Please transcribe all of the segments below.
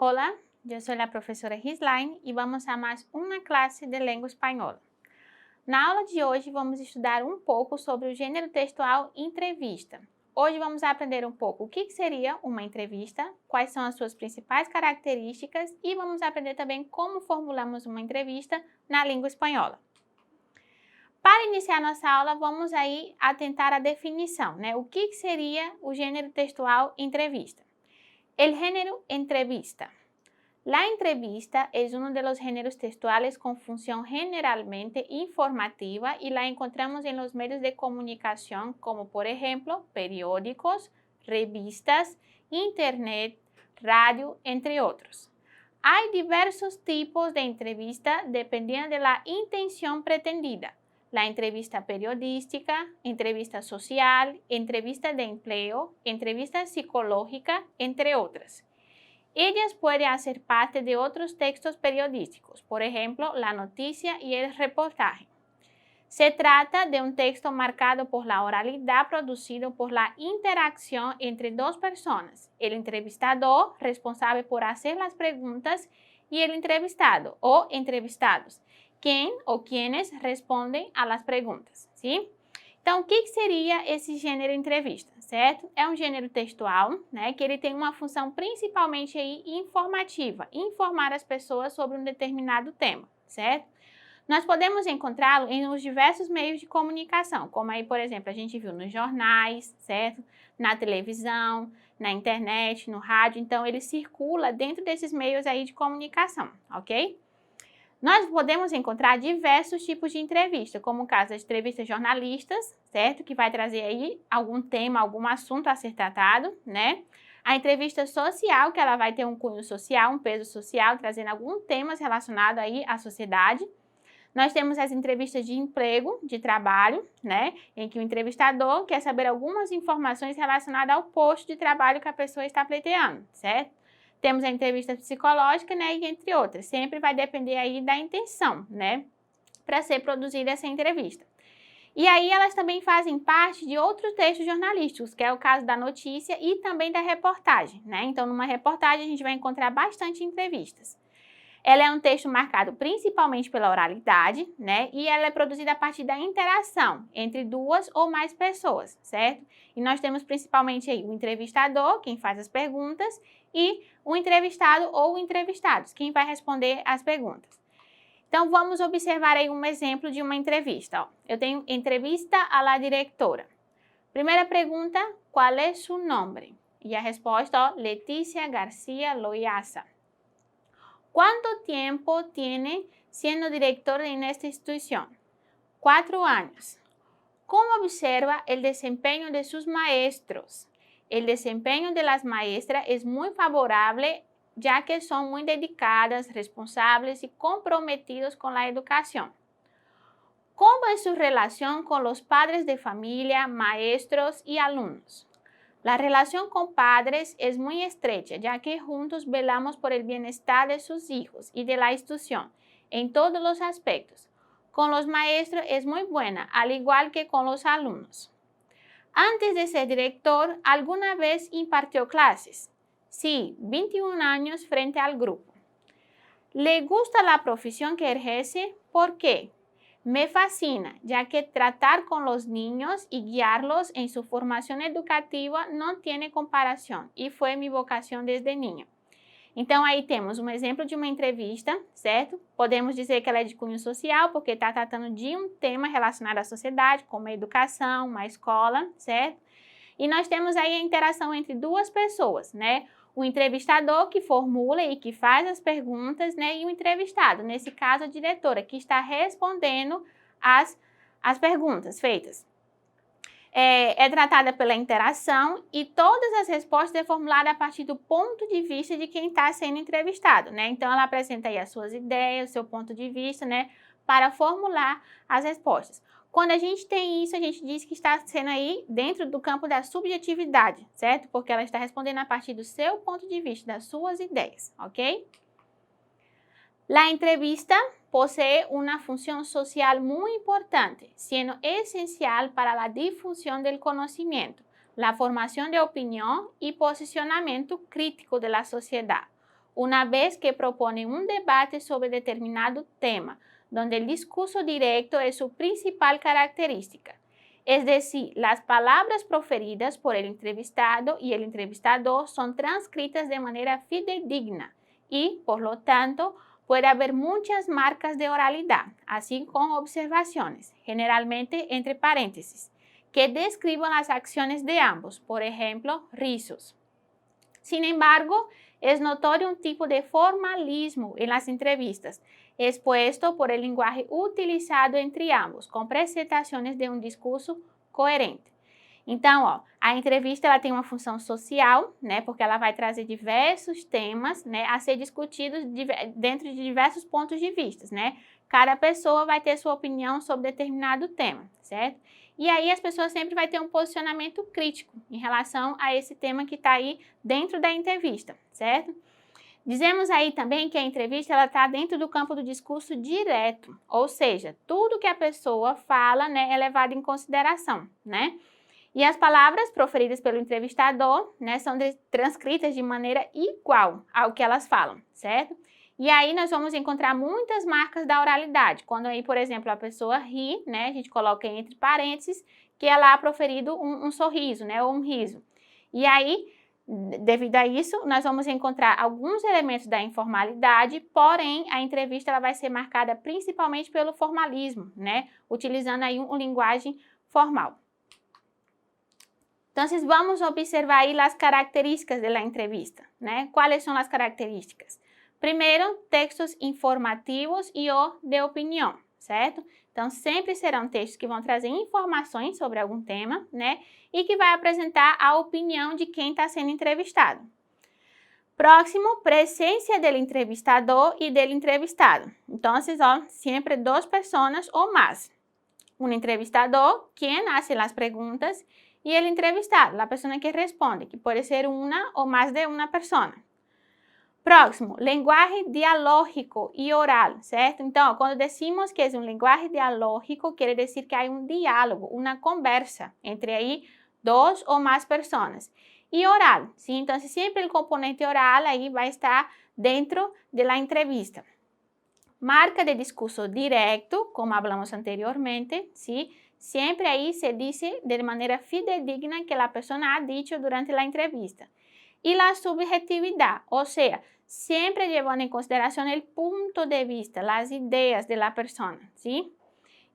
Hola, yo soy la professora Gislaine e vamos a mais uma classe de língua espanhola. Na aula de hoje vamos estudar um pouco sobre o gênero textual entrevista. Hoje vamos aprender um pouco o que seria uma entrevista, quais são as suas principais características e vamos aprender também como formulamos uma entrevista na língua espanhola. Para iniciar nossa aula, vamos aí atentar à definição, né? O que seria o gênero textual entrevista? El género entrevista. La entrevista es uno de los géneros textuales con función generalmente informativa y la encontramos en los medios de comunicación como por ejemplo periódicos, revistas, internet, radio, entre otros. Hay diversos tipos de entrevista dependiendo de la intención pretendida. La entrevista periodística, entrevista social, entrevista de empleo, entrevista psicológica, entre otras. Ellas pueden hacer parte de otros textos periodísticos, por ejemplo, la noticia y el reportaje. Se trata de un texto marcado por la oralidad producido por la interacción entre dos personas, el entrevistador, responsable por hacer las preguntas, y el entrevistado o entrevistados, quem ou quienes respondem a las perguntas, sim? Então, o que seria esse gênero entrevista, certo? É um gênero textual, né, que ele tem uma função principalmente aí informativa, informar as pessoas sobre um determinado tema, certo? Nós podemos encontrá-lo nos diversos meios de comunicação, como aí, por exemplo, a gente viu nos jornais, certo? Na televisão, na internet, no rádio, então ele circula dentro desses meios aí de comunicação, ok? Nós podemos encontrar diversos tipos de entrevista, como o caso das entrevistas jornalistas, certo? Que vai trazer aí algum tema, algum assunto a ser tratado, né? A entrevista social, que ela vai ter um cunho social, um peso social, trazendo alguns temas relacionados aí à sociedade. Nós temos as entrevistas de emprego, de trabalho, né? Em que o entrevistador quer saber algumas informações relacionadas ao posto de trabalho que a pessoa está pleiteando, certo? Temos a entrevista psicológica, né, e entre outras. Sempre vai depender aí da intenção, né, para ser produzida essa entrevista. E aí elas também fazem parte de outros textos jornalísticos, que é o caso da notícia e também da reportagem, né? Então, numa reportagem a gente vai encontrar bastante entrevistas. Ela é um texto marcado principalmente pela oralidade, né? E ela é produzida a partir da interação entre duas ou mais pessoas, certo? E nós temos principalmente aí o entrevistador, quem faz as perguntas, e o entrevistado ou entrevistados, quem vai responder as perguntas. Então, vamos observar aí um exemplo de uma entrevista. Ó. Eu tenho entrevista a la directora. Primeira pergunta, qual é seu nome? E a resposta, ó, Letícia Garcia Loyaza. ¿Cuánto tiempo tiene siendo director en esta institución? 4 años. ¿Cómo observa el desempeño de sus maestros? El desempeño de las maestras es muy favorable ya que son muy dedicadas, responsables y comprometidos con la educación. ¿Cómo es su relación con los padres de familia, maestros y alumnos? La relación con padres es muy estrecha, ya que juntos velamos por el bienestar de sus hijos y de la institución, en todos los aspectos. Con los maestros es muy buena, al igual que con los alumnos. Antes de ser director, ¿alguna vez impartió clases? Sí, 21 años frente al grupo. ¿Le gusta la profesión que ejerce? ¿Por qué? Me fascina, ya que tratar con los niños y guiarlos en su formación educativa no tiene comparación e foi minha vocação desde niño. Então, aí temos um exemplo de uma entrevista, certo? Podemos dizer que ela é de cunho social, porque está tratando de um tema relacionado à sociedade, como a educação, uma escola, certo? E nós temos aí a interação entre duas pessoas, né? O entrevistador que formula e que faz as perguntas, né? E o entrevistado, nesse caso a diretora, que está respondendo as perguntas feitas. É tratada pela interação e todas as respostas é formulada a partir do ponto de vista de quem está sendo entrevistado, né? Então, ela apresenta aí as suas ideias, o seu ponto de vista, né? Para formular as respostas. Quando a gente tem isso, a gente diz que está sendo aí dentro do campo da subjetividade, certo? Porque ela está respondendo a partir do seu ponto de vista, das suas ideias, ok? La entrevista posee una función social muy importante, siendo esencial para la difusión del conocimiento, la formación de opinión y posicionamiento crítico de la sociedad. una vez que proponen un debate sobre determinado tema, donde el discurso directo es su principal característica. Es decir, las palabras proferidas por el entrevistado y el entrevistador son transcritas de manera fidedigna y, por lo tanto, puede haber muchas marcas de oralidad, así como observaciones, generalmente entre paréntesis, que describan las acciones de ambos, por ejemplo, risos. Sin embargo, es notorio un tipo de formalismo en las entrevistas, expuesto por el lenguaje utilizado entre ambos, com apresentações de um discurso coerente. Então, ó, a entrevista ela tem uma função social, né, porque ela vai trazer diversos temas, né, a ser discutidos dentro de diversos pontos de vista, né? Cada pessoa vai ter sua opinião sobre determinado tema, certo? E aí as pessoas sempre vão ter um posicionamento crítico em relação a esse tema que está aí dentro da entrevista, certo? Dizemos aí também que a entrevista ela está dentro do campo do discurso direto, ou seja, tudo que a pessoa fala, né, é levado em consideração, né? E as palavras proferidas pelo entrevistador, né, são transcritas de maneira igual ao que elas falam, certo? E aí nós vamos encontrar muitas marcas da oralidade. Quando aí, por exemplo, a pessoa ri, né, a gente coloca entre parênteses que ela ha proferido um sorriso, né, ou um riso. E aí, devido a isso, nós vamos encontrar alguns elementos da informalidade, porém, a entrevista ela vai ser marcada principalmente pelo formalismo, né, utilizando aí uma linguagem formal. Então, vamos observar aí as características da entrevista, né? Quais são as características? Primeiro, textos informativos e ou de opinião, certo? Então, sempre serão textos que vão trazer informações sobre algum tema, né? E que vai apresentar a opinião de quem está sendo entrevistado. Próximo, presença do entrevistador e do entrevistado. Então, ó, sempre duas pessoas ou mais. Um entrevistador, quem hace as perguntas, e o entrevistado, a pessoa que responde, que pode ser uma ou mais de uma pessoa. Próximo, lenguaje dialógico e oral, certo? Então, quando decimos que é um lenguaje dialógico, quer dizer que há um diálogo, uma conversa entre aí duas ou mais pessoas. E oral, sim? Então, sempre o componente oral aí vai estar dentro da entrevista. Marca de discurso direto, como falamos anteriormente, sim? Sempre aí se diz de maneira fidedigna que a pessoa ha dicho durante a entrevista. E a subjetividade, ou seja, sempre levando em consideração o ponto de vista, as ideias da pessoa, ¿sí?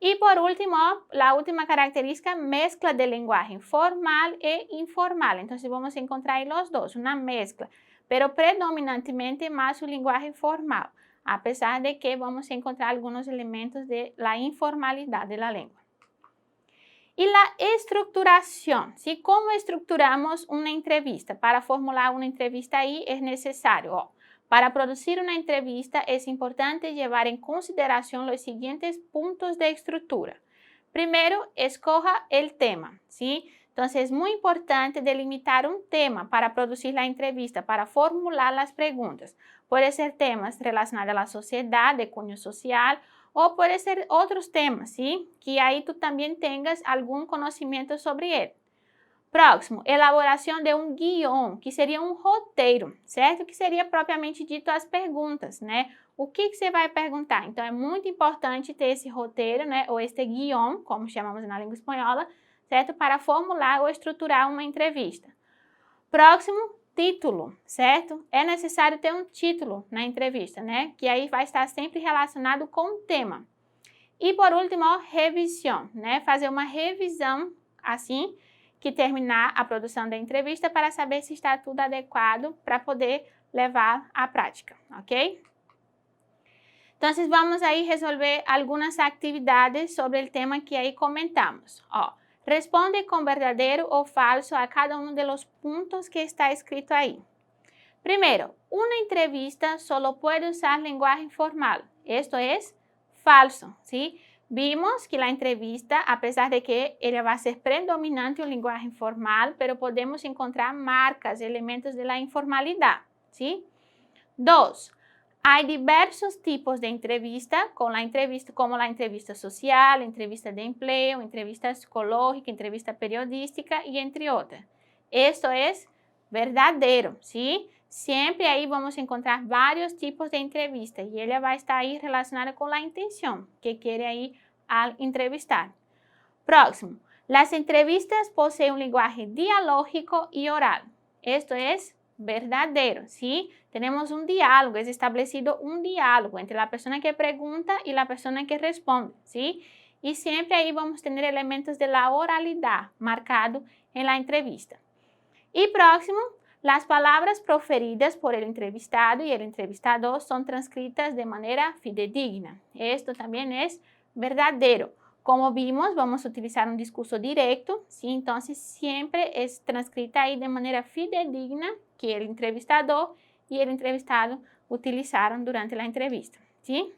E por último, a última característica, mezcla de linguagem formal e informal. Então, vamos encontrar aí os dois, uma mescla, pero predominantemente mais o linguagem formal, apesar de que vamos encontrar alguns elementos da informalidade da língua. E a estruturação, ¿sí? Como estruturamos uma entrevista? Para formular uma entrevista aí é necessário, ó, para produzir uma entrevista é importante levar em consideração os seguintes pontos de estrutura. Primeiro, escoja o tema, ¿sí? Então, é muito importante delimitar um tema para produzir a entrevista, para formular as perguntas. Pode ser temas relacionados à sociedade, de cunho social, ou pode ser outros temas, ¿sí? Que aí tu também tenhas algum conhecimento sobre ele. Próximo, elaboração de um guião, que seria um roteiro, certo? Que seria propriamente dito as perguntas, né? O que você vai perguntar? Então, é muito importante ter esse roteiro, né? Ou este guião, como chamamos na língua espanhola, certo? Para formular ou estruturar uma entrevista. Próximo, título, certo? É necessário ter um título na entrevista, né? Que aí vai estar sempre relacionado com o tema. E por último, revisão, né? Fazer uma revisão assim que terminar a produção da entrevista para saber se está tudo adequado para poder levar à prática, ok? Então, vamos aí resolver algumas atividades sobre o tema que aí comentamos. Ó, responde com verdadeiro ou falso a cada um dos pontos que está escrito aí. Primeiro, uma entrevista solo pode usar linguagem formal. Esto é falso, ¿sí? Vimos que a entrevista, apesar de que ela vai ser predominante em linguagem formal, pero podemos encontrar marcas, elementos da informalidade, ¿sí? 2. Há diversos tipos de entrevista, como a entrevista social, entrevista de emprego, entrevista psicológica, entrevista periodística e entre outras. Esto é verdadeiro, ¿sí? Sempre aí vamos encontrar vários tipos de entrevista e ela vai estar aí relacionada com a intenção que quer aí al entrevistar. Próximo, las entrevistas poseen un lenguaje dialógico y oral. Esto es verdadero, ¿sí? Tenemos un diálogo, es establecido un diálogo entre la persona que pregunta y la persona que responde, ¿sí? Y siempre ahí vamos a tener elementos de la oralidad marcado en la entrevista. Y próximo, las palabras proferidas por el entrevistado y el entrevistador son transcritas de manera fidedigna. Esto también es verdadero. Como vimos, vamos a utilizar un discurso directo, ¿sí? Entonces siempre es transcrita ahí de manera fidedigna que el entrevistador y el entrevistado utilizaron durante la entrevista, ¿sí?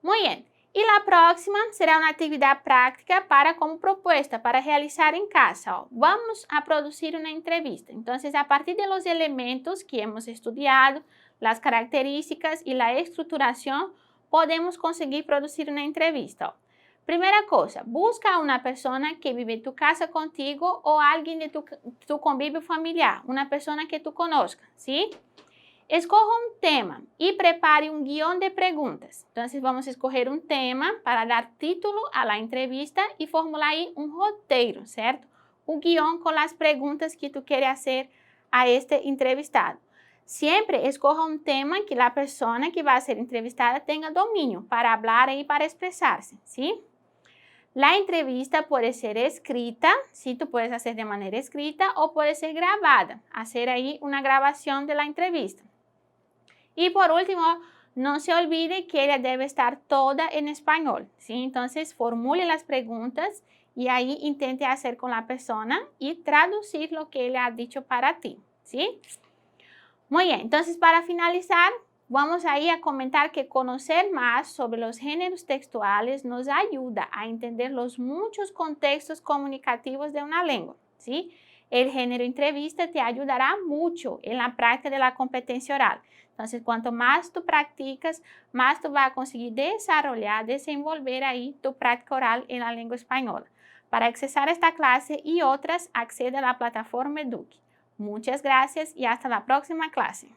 Muy bien. Y la próxima será una actividad práctica para como propuesta, para realizar en casa. Vamos a producir una entrevista. Entonces, a partir de los elementos que hemos estudiado, las características y la estructuración, podemos conseguir producir una entrevista. Primera cosa, busca a una persona que vive en tu casa contigo o alguien de tu convivio familiar, una persona que tú conozcas, ¿sí? Escoja un tema y prepare un guión de preguntas. Entonces vamos a escoger un tema para dar título a la entrevista y formular ahí un roteiro, ¿cierto? Un guión con las preguntas que tú quieres hacer a este entrevistado. Siempre escoja un tema que la persona que va a ser entrevistada tenga dominio para hablar y para expresarse, ¿sí? La entrevista puede ser escrita, sí, tú puedes hacer de manera escrita o puede ser grabada, hacer ahí una grabación de la entrevista. Y por último, no se olvide que ella debe estar toda en español, ¿sí? Entonces, formule las preguntas y ahí intente hacer con la persona y traducir lo que ella ha dicho para ti, ¿sí? Muy bien, entonces para finalizar, vamos ahí a comentar que conocer más sobre los géneros textuales nos ayuda a entender los muchos contextos comunicativos de una lengua, ¿sí? El género entrevista te ayudará mucho en la práctica de la competencia oral. Entonces, cuanto más tú practicas, más tú vas a conseguir desarrollar, desenvolver ahí tu práctica oral en la lengua española. Para accesar esta clase y otras, accede a la plataforma Eduque. Muchas gracias y hasta la próxima clase.